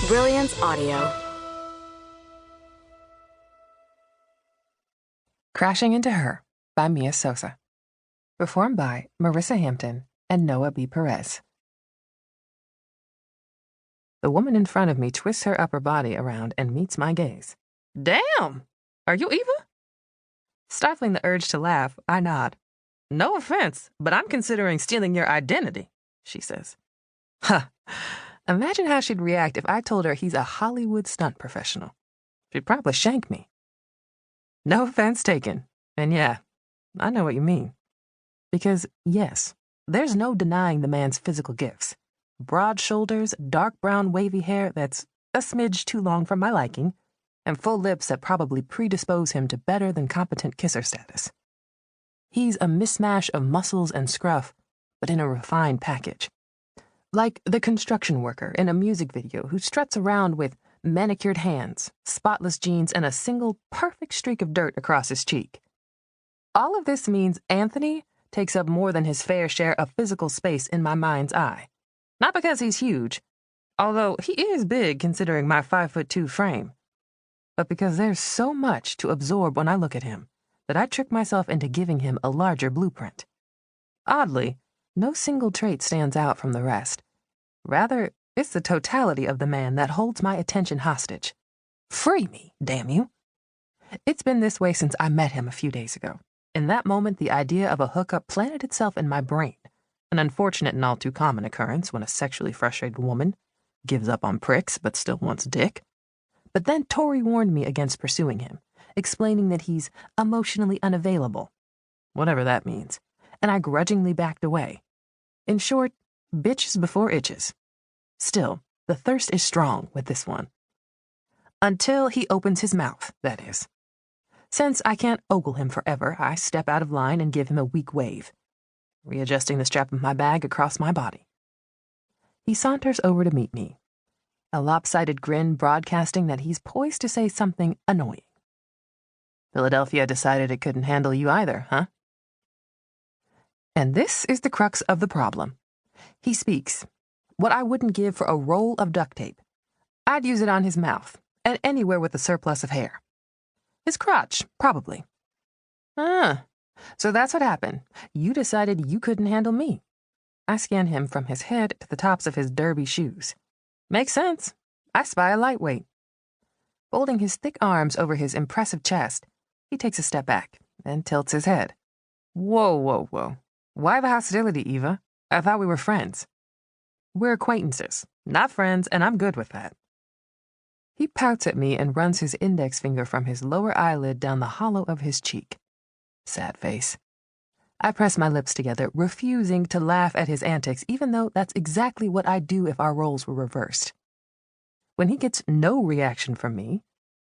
Brilliance Audio. Crashing Into Her by Mia Sosa. Performed by Marissa Hampton and Noah B. Perez. The woman in front of me twists her upper body around and meets my gaze. Damn! Are you Eva? Stifling the urge to laugh, I nod. No offense, but I'm considering stealing your identity, she says. Huh. Imagine how she'd react if I told her he's a Hollywood stunt professional. She'd probably shank me. No offense taken. And yeah, I know what you mean. Because, yes, there's no denying the man's physical gifts. Broad shoulders, dark brown wavy hair that's a smidge too long for my liking, and full lips that probably predispose him to better than competent kisser status. He's a mishmash of muscles and scruff, but in a refined package. Like the construction worker in a music video who struts around with manicured hands, spotless jeans, and a single perfect streak of dirt across his cheek. All of this means Anthony takes up more than his fair share of physical space in my mind's eye. Not because he's huge, although he is big considering my 5'2" frame, but because there's so much to absorb when I look at him that I trick myself into giving him a larger blueprint. Oddly, no single trait stands out from the rest. Rather, it's the totality of the man that holds my attention hostage. Free me, damn you. It's been this way since I met him a few days ago. In that moment, the idea of a hookup planted itself in my brain, an unfortunate and all too common occurrence when a sexually frustrated woman gives up on pricks but still wants dick. But then Tori warned me against pursuing him, explaining that he's emotionally unavailable, whatever that means, and I grudgingly backed away. In short, bitches before itches. Still, the thirst is strong with this one. Until he opens his mouth, that is. Since I can't ogle him forever, I step out of line and give him a weak wave, readjusting the strap of my bag across my body. He saunters over to meet me, a lopsided grin broadcasting that he's poised to say something annoying. Philadelphia decided it couldn't handle you either, huh? And this is the crux of the problem. He speaks. What I wouldn't give for a roll of duct tape. I'd use it on his mouth, and anywhere with a surplus of hair. His crotch, probably. So that's what happened. You decided you couldn't handle me. I scan him from his head to the tops of his derby shoes. Makes sense. I spy a lightweight. Folding his thick arms over his impressive chest, he takes a step back and tilts his head. Whoa. Why the hostility, Eva? I thought we were friends. We're acquaintances, not friends, and I'm good with that. He pouts at me and runs his index finger from his lower eyelid down the hollow of his cheek. Sad face. I press my lips together, refusing to laugh at his antics, even though that's exactly what I'd do if our roles were reversed. When he gets no reaction from me,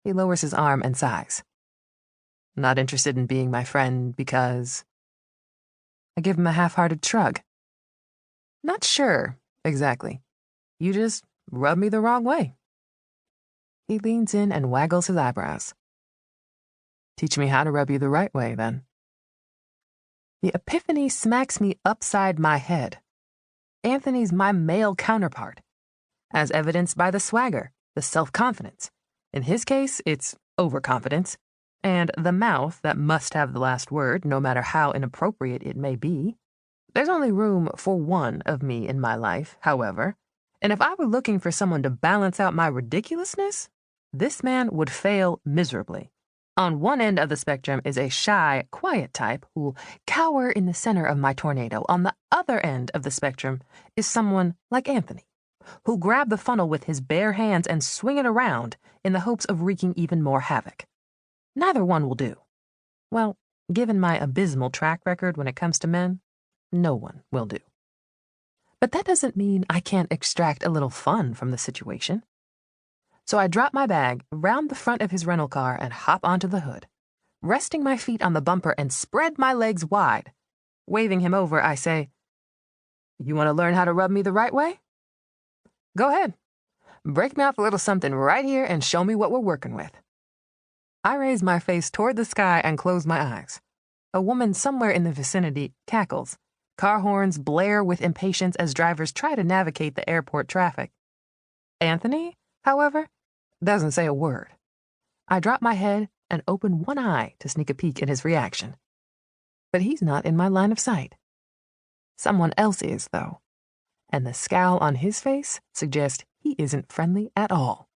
he lowers his arm and sighs. Not interested in being my friend because... I give him a half-hearted shrug. Not sure, exactly. You just rub me the wrong way. He leans in and waggles his eyebrows. Teach me how to rub you the right way, then. The epiphany smacks me upside my head. Anthony's my male counterpart, as evidenced by the swagger, the self-confidence. In his case, it's overconfidence, and the mouth that must have the last word, no matter how inappropriate it may be. There's only room for one of me in my life, however, and if I were looking for someone to balance out my ridiculousness, this man would fail miserably. On one end of the spectrum is a shy, quiet type who'll cower in the center of my tornado. On the other end of the spectrum is someone like Anthony, who'll grab the funnel with his bare hands and swing it around in the hopes of wreaking even more havoc. Neither one will do. Well, given my abysmal track record when it comes to men, no one will do. But that doesn't mean I can't extract a little fun from the situation. So I drop my bag, round the front of his rental car, and hop onto the hood, resting my feet on the bumper and spread my legs wide. Waving him over, I say, "You want to learn how to rub me the right way? Go ahead. Break me off a little something right here and show me what we're working with." I raise my face toward the sky and close my eyes. A woman somewhere in the vicinity cackles. Car horns blare with impatience as drivers try to navigate the airport traffic. Anthony however, doesn't say a word. I drop my head and open one eye to sneak a peek at his reaction. But he's not in my line of sight. Someone else is, though, and the scowl on his face suggests he isn't friendly at all.